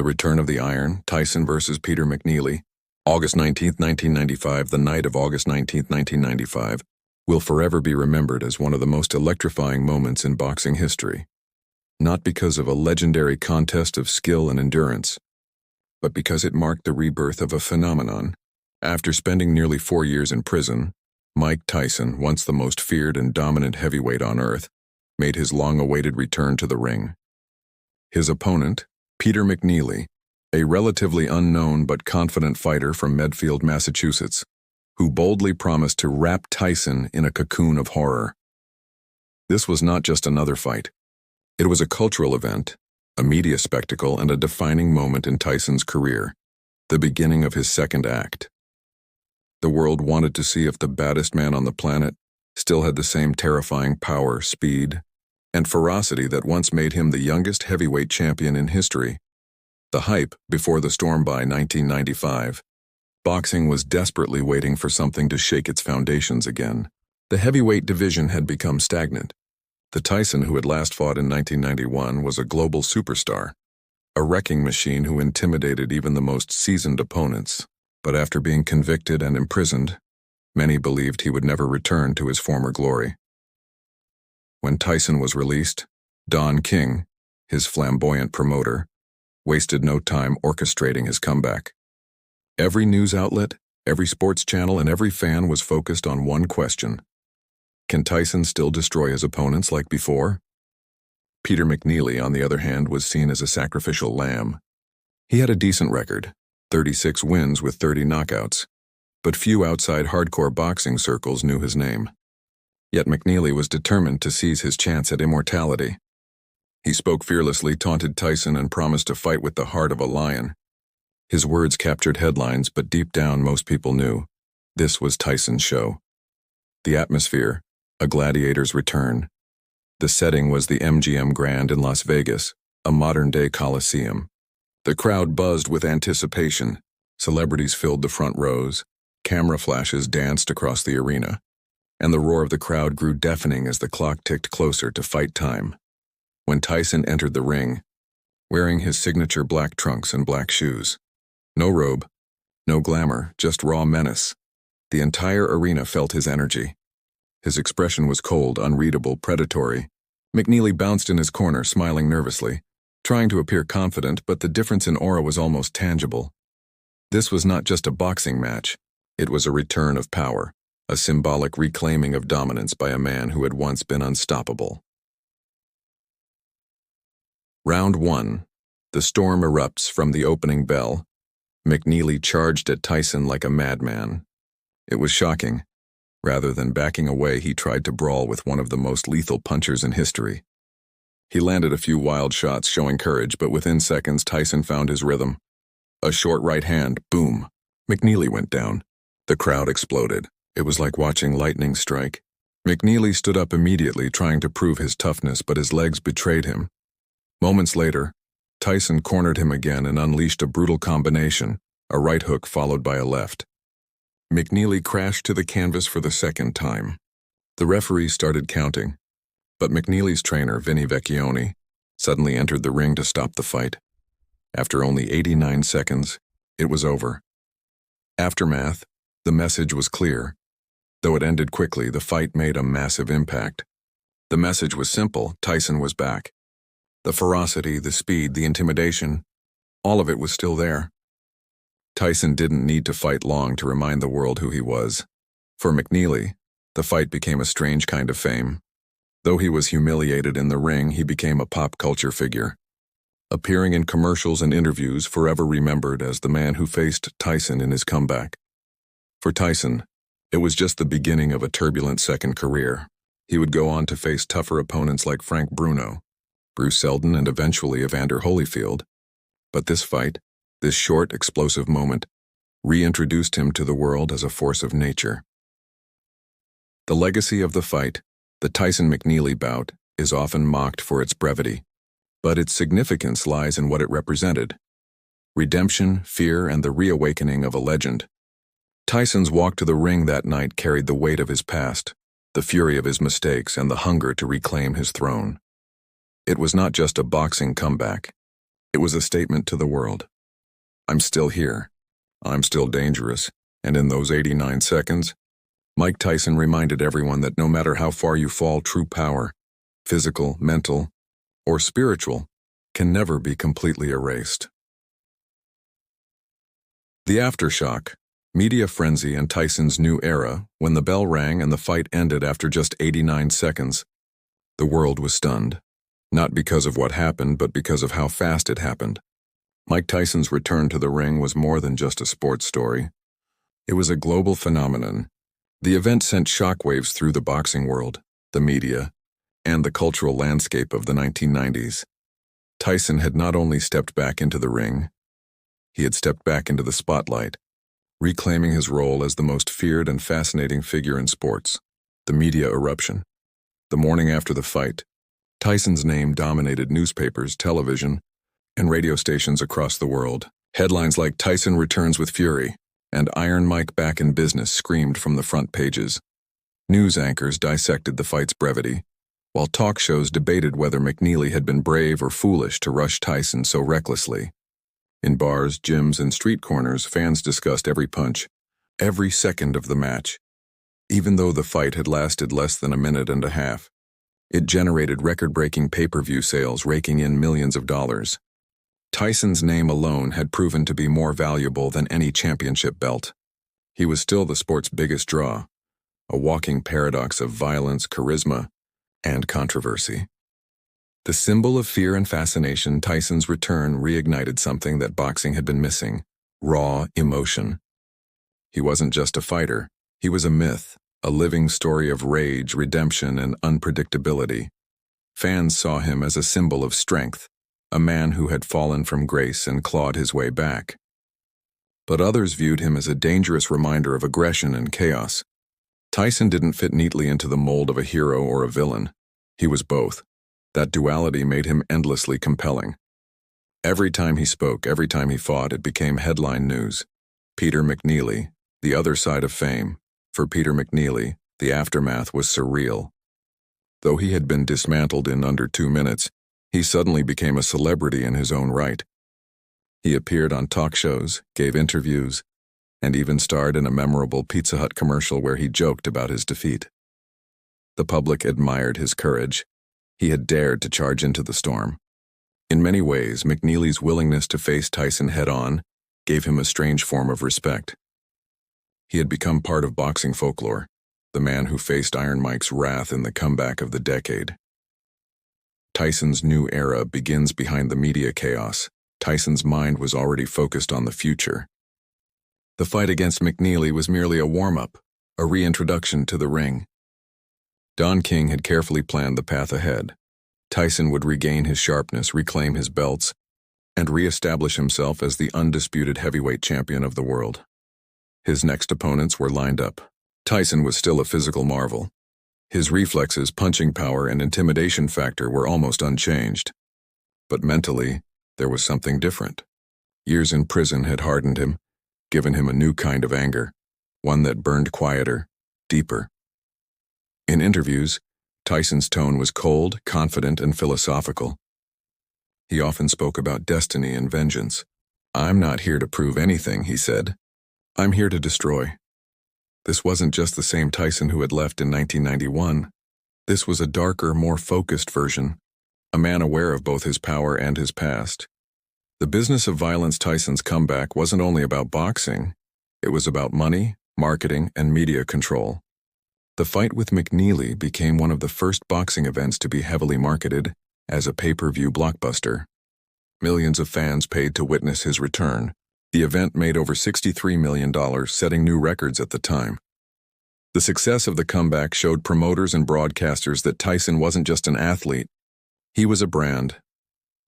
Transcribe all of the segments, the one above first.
The Return of the Iron, Tyson versus Peter McNeeley, August 19, 1995, the night of August 19, 1995, will forever be remembered as one of the most electrifying moments in boxing history. Not because of a legendary contest of skill and endurance, but because it marked the rebirth of a phenomenon. After spending nearly 4 years in prison, Mike Tyson, once the most feared and dominant heavyweight on earth, made his long-awaited return to the ring. His opponent, Peter McNeeley, a relatively unknown but confident fighter from Medfield, Massachusetts, who boldly promised to wrap Tyson in a cocoon of horror. This was not just another fight. It was a cultural event, a media spectacle, and a defining moment in Tyson's career, the beginning of his second act. The world wanted to see if the baddest man on the planet still had the same terrifying power, speed, and ferocity that once made him the youngest heavyweight champion in history. The hype before the storm by 1995. Boxing was desperately waiting for something to shake its foundations again. The heavyweight division had become stagnant. The Tyson who had last fought in 1991 was a global superstar, a wrecking machine who intimidated even the most seasoned opponents. But after being convicted and imprisoned, many believed he would never return to his former glory. When Tyson was released, Don King, his flamboyant promoter, wasted no time orchestrating his comeback. Every news outlet, every sports channel, and every fan was focused on one question: can Tyson still destroy his opponents like before? Peter McNeeley, on the other hand, was seen as a sacrificial lamb. He had a decent record, 36 wins with 30 knockouts, but few outside hardcore boxing circles knew his name. Yet McNeeley was determined to seize his chance at immortality. He spoke fearlessly, taunted Tyson, and promised to fight with the heart of a lion. His words captured headlines, but deep down most people knew this was Tyson's show. The atmosphere, a gladiator's return. The setting was the MGM Grand in Las Vegas, a modern-day coliseum. The crowd buzzed with anticipation. Celebrities filled the front rows. Camera flashes danced across the arena, and the roar of the crowd grew deafening as the clock ticked closer to fight time. When Tyson entered the ring, wearing his signature black trunks and black shoes, no robe, no glamour, just raw menace, the entire arena felt his energy. His expression was cold, unreadable, predatory. McNeeley bounced in his corner, smiling nervously, trying to appear confident, but the difference in aura was almost tangible. This was not just a boxing match. It was a return of power, a symbolic reclaiming of dominance by a man who had once been unstoppable. Round 1. The storm erupts from the opening bell. McNeeley charged at Tyson like a madman. It was shocking. Rather than backing away, he tried to brawl with one of the most lethal punchers in history. He landed a few wild shots, showing courage, but within seconds, Tyson found his rhythm. A short right hand, boom. McNeeley went down. The crowd exploded. It was like watching lightning strike. McNeeley stood up immediately, trying to prove his toughness, but his legs betrayed him. Moments later, Tyson cornered him again and unleashed a brutal combination, a right hook followed by a left. McNeeley crashed to the canvas for the second time. The referee started counting, but McNeeley's trainer, Vinny Vecchione, suddenly entered the ring to stop the fight. After only 89 seconds, it was over. Aftermath, the message was clear. Though it ended quickly, the fight made a massive impact. The message was simple: Tyson was back. The ferocity, the speed, the intimidation, all of it was still there. Tyson didn't need to fight long to remind the world who he was. For McNeeley, the fight became a strange kind of fame. Though he was humiliated in the ring, he became a pop culture figure, appearing in commercials and interviews, forever remembered as the man who faced Tyson in his comeback. For Tyson, it was just the beginning of a turbulent second career. He would go on to face tougher opponents like Frank Bruno, Bruce Seldon, and eventually Evander Holyfield. But this fight, this short, explosive moment, reintroduced him to the world as a force of nature. The legacy of the fight, the Tyson-McNeeley bout, is often mocked for its brevity, but its significance lies in what it represented: redemption, fear, and the reawakening of a legend. Tyson's walk to the ring that night carried the weight of his past, the fury of his mistakes, and the hunger to reclaim his throne. It was not just a boxing comeback. It was a statement to the world. I'm still here. I'm still dangerous. And in those 89 seconds, Mike Tyson reminded everyone that no matter how far you fall, true power, physical, mental, or spiritual, can never be completely erased. The aftershock, media frenzy, and Tyson's new era, when the bell rang and the fight ended after just 89 seconds. The world was stunned, not because of what happened, but because of how fast it happened. Mike Tyson's return to the ring was more than just a sports story. It was a global phenomenon. The event sent shockwaves through the boxing world, the media, and the cultural landscape of the 1990s. Tyson had not only stepped back into the ring, he had stepped back into the spotlight, reclaiming his role as the most feared and fascinating figure in sports. The media eruption. The morning after the fight, Tyson's name dominated newspapers, television, and radio stations across the world. Headlines like "Tyson returns with fury" and "Iron Mike back in business" screamed from the front pages. News anchors dissected the fight's brevity, while talk shows debated whether McNeeley had been brave or foolish to rush Tyson so recklessly. In bars, gyms, and street corners, fans discussed every punch, every second of the match. Even though the fight had lasted less than a minute and a half, it generated record-breaking pay-per-view sales, raking in millions of dollars. Tyson's name alone had proven to be more valuable than any championship belt. He was still the sport's biggest draw, a walking paradox of violence, charisma, and controversy. The symbol of fear and fascination, Tyson's return reignited something that boxing had been missing: raw emotion. He wasn't just a fighter, he was a myth, a living story of rage, redemption, and unpredictability. Fans saw him as a symbol of strength, a man who had fallen from grace and clawed his way back. But others viewed him as a dangerous reminder of aggression and chaos. Tyson didn't fit neatly into the mold of a hero or a villain. He was both. That duality made him endlessly compelling. Every time he spoke, every time he fought, it became headline news. Peter McNeeley, the other side of fame. For Peter McNeeley, the aftermath was surreal. Though he had been dismantled in under 2 minutes, he suddenly became a celebrity in his own right. He appeared on talk shows, gave interviews, and even starred in a memorable Pizza Hut commercial where he joked about his defeat. The public admired his courage. He had dared to charge into the storm. In many ways, McNeeley's willingness to face Tyson head-on gave him a strange form of respect. He had become part of boxing folklore, the man who faced Iron Mike's wrath in the comeback of the decade. Tyson's new era begins behind the media chaos. Tyson's mind was already focused on the future. The fight against McNeeley was merely a warm-up, a reintroduction to the ring. Don King had carefully planned the path ahead. Tyson would regain his sharpness, reclaim his belts, and re-establish himself as the undisputed heavyweight champion of the world. His next opponents were lined up. Tyson was still a physical marvel. His reflexes, punching power, and intimidation factor were almost unchanged. But mentally, there was something different. Years in prison had hardened him, given him a new kind of anger, one that burned quieter, deeper. In interviews, Tyson's tone was cold, confident, and philosophical. He often spoke about destiny and vengeance. "I'm not here to prove anything," he said. "I'm here to destroy." This wasn't just the same Tyson who had left in 1991. This was a darker, more focused version, a man aware of both his power and his past. The business of violence. Tyson's comeback wasn't only about boxing. It was about money, marketing, and media control. The fight with McNeeley became one of the first boxing events to be heavily marketed as a pay-per-view blockbuster. Millions of fans paid to witness his return. The event made over $63 million, setting new records at the time. The success of the comeback showed promoters and broadcasters that Tyson wasn't just an athlete. He was a brand,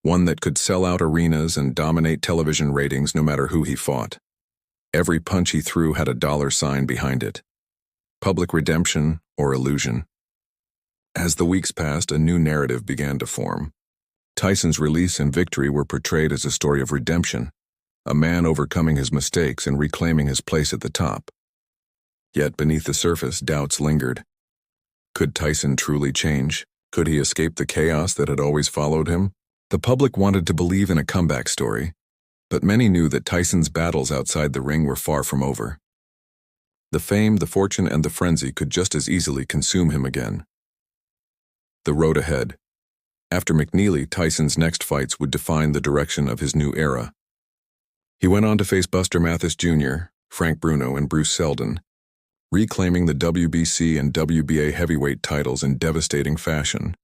one that could sell out arenas and dominate television ratings no matter who he fought. Every punch he threw had a dollar sign behind it. Public redemption or illusion. As the weeks passed, a new narrative began to form. Tyson's release and victory were portrayed as a story of redemption, a man overcoming his mistakes and reclaiming his place at the top. Yet beneath the surface, doubts lingered. Could Tyson truly change? Could he escape the chaos that had always followed him? The public wanted to believe in a comeback story, but many knew that Tyson's battles outside the ring were far from over. The fame, the fortune, and the frenzy could just as easily consume him again. The road ahead. After McNeeley, Tyson's next fights would define the direction of his new era. He went on to face Buster Mathis Jr., Frank Bruno, and Bruce Seldon, reclaiming the WBC and WBA heavyweight titles in devastating fashion.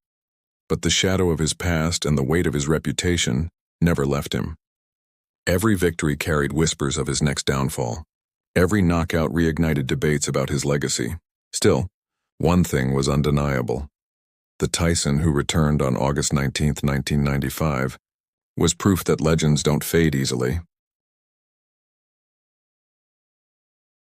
But the shadow of his past and the weight of his reputation never left him. Every victory carried whispers of his next downfall. Every knockout reignited debates about his legacy. Still, one thing was undeniable. The Tyson who returned on August 19, 1995, was proof that legends don't fade easily.